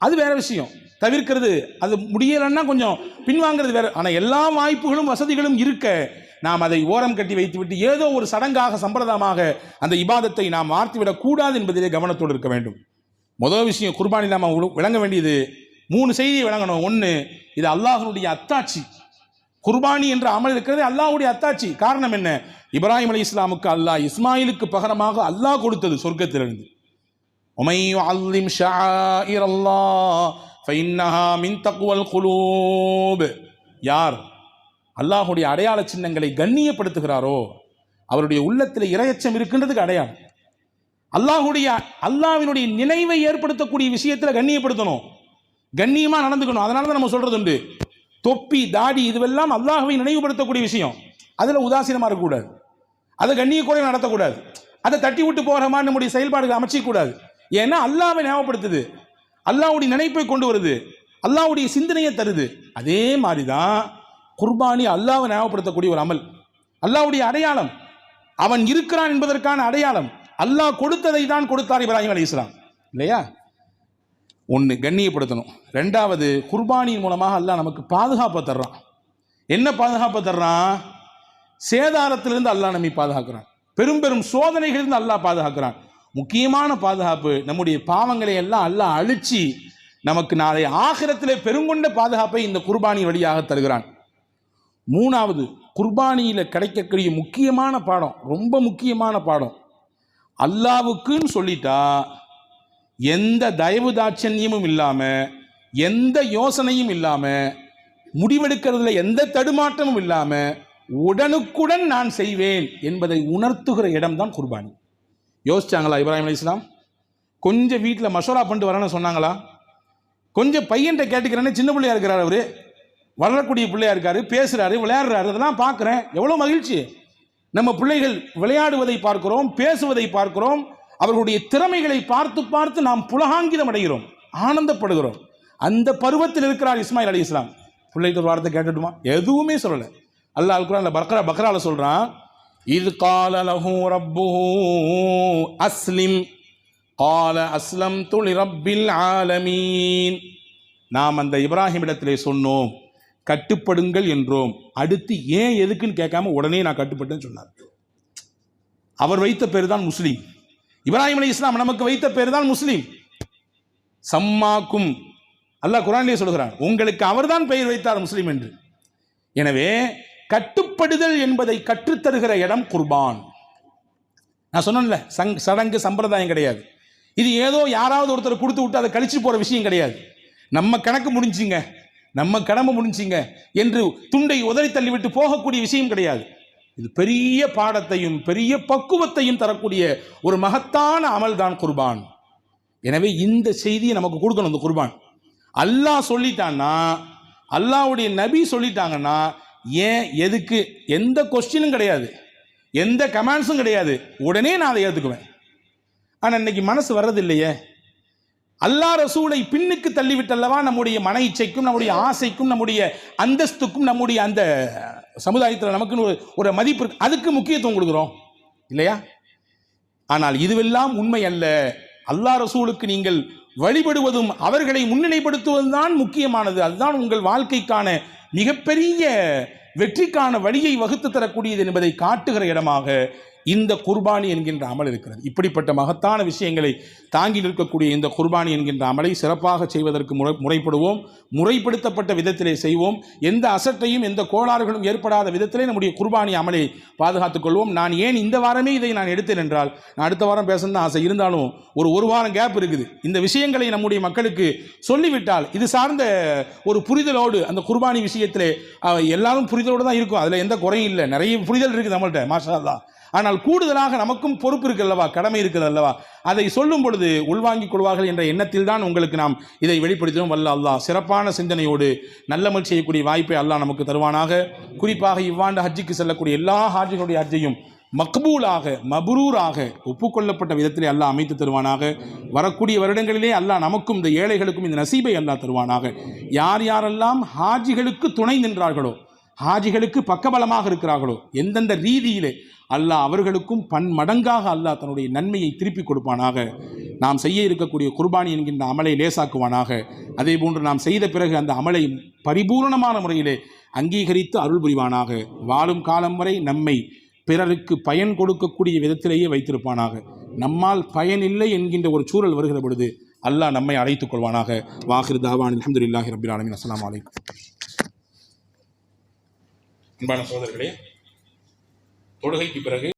அது வேற விஷயம். தவிர்க்கிறது அது முடியலைன்னா கொஞ்சம் பின்வாங்கிறது வேற. ஆனால் எல்லா வாய்ப்புகளும் வசதிகளும் இருக்க நாம் அதை ஓரம் கட்டி வைத்துவிட்டு ஏதோ ஒரு சடங்காக சம்பிரதாயமாக அந்த இபாதத்தை நாம் மாற்றிவிடக் கூடாது என்பதிலே கவனத்தோடு இருக்க வேண்டும். முதல் விஷயம் குர்பானி நாம் விளங்க வேண்டியது 3 செய்தியை விளங்கணும். 1, இது அல்லாஹ்வுடைய அத்தாட்சி. குர்பானி என்ற அமல் இருக்கிறது அல்லாஹ்வுடைய அத்தாட்சி. காரணம் என்ன? இப்ராஹிம் அலைஹிஸ்ஸலாமுக்கு அல்லாஹ் இஸ்மாயிலுக்கு பகரமாக அல்லாஹ் கொடுத்தது சொர்க்கத்திலிருந்து. உமை யுஅல்லிம் ஷஆயிரல்லாஹ் ஃபஇன்னஹா மின் தக்வல் குலூப். யார் அல்லாஹ்வுடைய அடையாள சின்னங்களை கண்ணியப்படுத்துகிறாரோ அவருடைய உள்ளத்தில் இரையச்சம் இருக்கின்றதுக்கு அடையாளம். அல்லாஹ்வினுடைய நினைவை ஏற்படுத்தக்கூடிய விஷயத்தில் கண்ணியப்படுத்தணும், கண்ணியமாக நடந்துக்கணும். அதனால தான் நம்ம சொல்றது உண்டு, தொப்பி தாடி இதுவெல்லாம் அல்லாஹ்வை நினைவுபடுத்தக்கூடிய விஷயம். அதில் உதாசீனமாக இருக்கக்கூடாது, அதை கண்ணியக்குறைய நடத்தக்கூடாது, அதை தட்டி விட்டு போகிற மாதிரி நம்முடைய செயல்பாடுகளை அமைச்சிக்கூடாது. ஏன்னா அல்லாஹ்வை ஞாபகப்படுத்துது, அல்லாஹ்வுடைய நினைப்பை கொண்டு வருது, அல்லாஹ்வுடைய சிந்தனையை தருது. அதே மாதிரி தான் குர்பானி அல்லாஹ்வை ஞாபகப்படுத்தக்கூடிய ஒரு அமல், அல்லாஹ்வுடைய அடையாளம், அவன் இருக்கிறான் என்பதற்கான அடையாளம். அல்லாஹ் கொடுத்ததை தான் கொடுத்தார் இப்ராஹிம் அலைஹிஸ்ஸலாம் இல்லையா? 1 கண்ணியப்படுத்தணும். 2வது குர்பானியின் மூலமாக அல்லாஹ் நமக்கு பாதுகாப்பை தர்றான். என்ன பாதுகாப்பை தர்றான்? சேதாரத்திலிருந்து அல்லாஹ் நம்மை பாதுகாக்கிறான், பெரும் பெரும் சோதனைகளிலிருந்து அல்லாஹ் பாதுகாக்கிறான். முக்கியமான பாதுகாப்பு நம்முடைய பாவங்களை எல்லாம் அல்லாஹ் அழிச்சு நமக்கு நாளை ஆகிரத்திலே பெருங்கொண்ட பாதுகாப்பை இந்த குர்பானி வழியாக தருகிறான். 3வது குர்பானியில் கிடைக்கக்கூடிய முக்கியமான பாடம், ரொம்ப முக்கியமான பாடம், அல்லாவுக்குன்னு சொல்லிட்டா எந்த தயவு தாட்சண்யமும் இல்லாமல், எந்த யோசனையும் இல்லாமல், முடிவெடுக்கிறதுல எந்த தடுமாற்றமும் இல்லாமல் உடனுக்குடன் நான் செய்வேன் என்பதை உணர்த்துகிற இடம்தான் குர்பானி. யோசிச்சாங்களா இப்ராஹிம் அலைஹிஸ்ஸலாம்? கொஞ்சம் வீட்டில் மஷோரா பண்ணிட்டு வரேன்னு சொன்னாங்களா? கொஞ்சம் பையன்கிட்ட கேட்டுக்கிறேன்னு, சின்ன பிள்ளையா இருக்கிறார், அவர் வளரக்கூடிய பிள்ளையா இருக்காரு, பேசுறாரு, விளையாடுறாரு, அதெல்லாம் பார்க்குறேன், எவ்வளோ மகிழ்ச்சி. நம்ம பிள்ளைகள் விளையாடுவதை பார்க்கிறோம், பேசுவதை பார்க்கிறோம், அவர்களுடைய திறமைகளை பார்த்து பார்த்து நாம் புலகாங்கிதம் அடைகிறோம், ஆனந்தப்படுகிறோம். அந்த பருவத்தில் இருக்கிறார் இஸ்மாயில் அலைஹிஸ்ஸலாம். பிள்ளைகிட்ட ஒரு வார்த்தை கேட்டுட்டுமா? எதுவுமே சொல்லலை. அல்லாஹ் அல்-குர்ஆன்ல பக்ரால சொல்றான், இது கால லஹு ரப்புஹு அஸ்லிம் கால அஸ்லம்து லிரப்பில் ஆலமீன். நாம் அந்த இப்ராஹிம் இடத்திலே சொன்னோம் கட்டுப்படுங்கள் என்றோம். அடுத்து ஏன் எதுக்குன்னு கேட்காம உடனே நான் கட்டுப்பட்டேன்னு சொன்னார். அவர் வைத்த பேர் தான் முஸ்லீம். இப்ராஹிம் அலைஹிஸ்ஸலாம் நமக்கு வைத்த பேர் தான் முஸ்லீம். சம்மாக்கும் அல்லாஹ் குர்ஆனிலே சொல்கிறான், உங்களுக்கு அவர்தான் பெயர் வைத்தார் முஸ்லீம் என்று. எனவே கட்டுப்படுதல் என்பதை கற்றுத்தருகிற இடம் குர்பான். நான் சொன்னேன்ல, சடங்கு சம்பிரதாயம் கிடையாது. இது ஏதோ யாராவது ஒருத்தர் கொடுத்து விட்டு அதை கழிச்சு போற விஷயம் கிடையாது. நம்ம கணக்கு முடிஞ்சிங்க, நம்ம கடமை முடிஞ்சிங்க என்று துண்டை உதறி தள்ளிவிட்டு போகக்கூடிய விஷயம் கிடையாது. இது பெரிய பாடத்தையும் பெரிய பக்குவத்தையும் தரக்கூடிய ஒரு மகத்தான அமல் தான் குர்பான். எனவே இந்த செய்தியை நமக்கு கொடுக்கணும். இந்த குர்பான் அல்லாஹ் சொல்லிட்டான்னா, அல்லாஹ்வுடைய நபி சொல்லிட்டாங்கன்னா, ஏன் எதுக்கு எந்த கொஸ்டினும் கிடையாது, எந்த கமெண்ட்ஸும் கிடையாது, உடனே நான் அதை ஏற்றுக்குவேன். ஆனால் இன்னைக்கு மனசு வர்றது இல்லையே. அல்லாஹ் ரசூலை பின்னுக்கு தள்ளிவிட்டல்லவா நம்முடைய மன இச்சைக்கும் நம்முடைய ஆசைக்கும் நம்முடைய அந்தஸ்துக்கும் நம்முடைய அந்த சமுதாயத்தில் நமக்குன்னு ஒரு மதிப்பு இருக்கு, அதுக்கு முக்கியத்துவம் கொடுக்குறோம் இல்லையா? ஆனால் இதுவெல்லாம் உண்மை அல்ல. அல்லாஹ் ரசூலுக்கு நீங்கள் வழிபடுவதும் அவர்களை முன்னிலைப்படுத்துவதும் தான் முக்கியமானது. அதுதான் உங்கள் வாழ்க்கைக்கான மிகப்பெரிய வெற்றிக்கான வழியை வகுத்து தரக்கூடியது என்பதை காட்டுகிற இடமாக இந்த குர்பானி என்கின்ற அமல் இருக்கிறது. இப்படிப்பட்ட மகத்தான விஷயங்களை தாங்கி நிற்கக்கூடிய இந்த குர்பானி என்கின்ற அமலை சிறப்பாக செய்வதற்கு முறைப்படுவோம். முறைப்படுத்தப்பட்ட விதத்திலே செய்வோம். எந்த அசட்டையும் எந்த கோளாறுகளும் ஏற்படாத விதத்திலே நம்முடைய குர்பானி அமலை பாதுகாத்துக் கொள்வோம். நான் ஏன் இந்த வாரமே இதை நான் எடுத்தேன் என்றால், நான் அடுத்த வாரம் பேசணும்னு ஆசை இருந்தாலும் ஒரு வாரம் கேப் இருக்குது. இந்த விஷயங்களை நம்முடைய மக்களுக்கு சொல்லிவிட்டால் இது சார்ந்த ஒரு புரிதலோடு அந்த குர்பானி விஷயத்திலே எல்லாரும் புரிதலோடு தான் இருக்கும். அதில் எந்த குறையும் இல்லை. நிறைய புரிதல் இருக்குது நம்மள்கிட்ட, மாஷா அல்லாஹ். ஆனால் கூடுதலாக நமக்கும் பொறுப்பு இருக்கு அல்லவா, கடமை இருக்குது அல்லவா, அதை சொல்லும் பொழுது உள்வாங்கிக் கொள்வார்கள் என்ற எண்ணத்தில் தான் உங்களுக்கு நாம் இதை வெளிப்படுத்தினோம். வல்ல அல்லாஹ் சிறப்பான சிந்தனையோடு நல்லமல் செய்யக்கூடிய வாய்ப்பை அல்லாஹ் நமக்கு தருவானாக. குறிப்பாக இவ்வாண்டு ஹஜ்ஜுக்கு செல்லக்கூடிய எல்லா ஹாஜிகளுடைய ஹஜ்ஜையும் மக்பூலாக மப்ரூராக ஒப்புக்கொள்ளப்பட்ட விதத்திலே அல்லாஹ் அமைத்து தருவானாக. வரக்கூடிய வருடங்களிலே அல்லாஹ் நமக்கும் இந்த ஏழைகளுக்கும் இந்த நசீபை அல்லாஹ் தருவானாக. யார் யாரெல்லாம் ஹாஜிகளுக்கு துணை நின்றார்களோ, ஹாஜிகளுக்கு பக்கபலமாக இருக்கிறார்களோ எந்தெந்த ரீதியிலே அல்லாஹ் அவர்களுக்கும் பன்மடங்காக அல்லாஹ் தன்னுடைய நன்மையை திருப்பி கொடுப்பானாக. நாம் செய்ய இருக்கக்கூடிய குர்பானி என்கின்ற அமலை லேசாக்குவானாக. அதே போன்று நாம் செய்த பிறகு அந்த அமலை பரிபூர்ணமான முறையிலே அங்கீகரித்து அருள் புரிவானாக. வாழும் காலம் வரை நம்மை பிறருக்கு பயன் கொடுக்கக்கூடிய விதத்திலேயே வைத்திருப்பானாக. நம்மால் பயனில்லை என்கின்ற ஒரு சூழல் வருகிற பொழுது அல்லாஹ் நம்மை அழைத்துக் கொள்வானாக. வாஹிர் தாவான் அல்ஹம்துலில்லாஹி ரப்பில் ஆலமீன். அஸ்ஸலாமு அலைக்கும். அன்பான சகோதரர்களே, தொழுகைக்கு பிறகு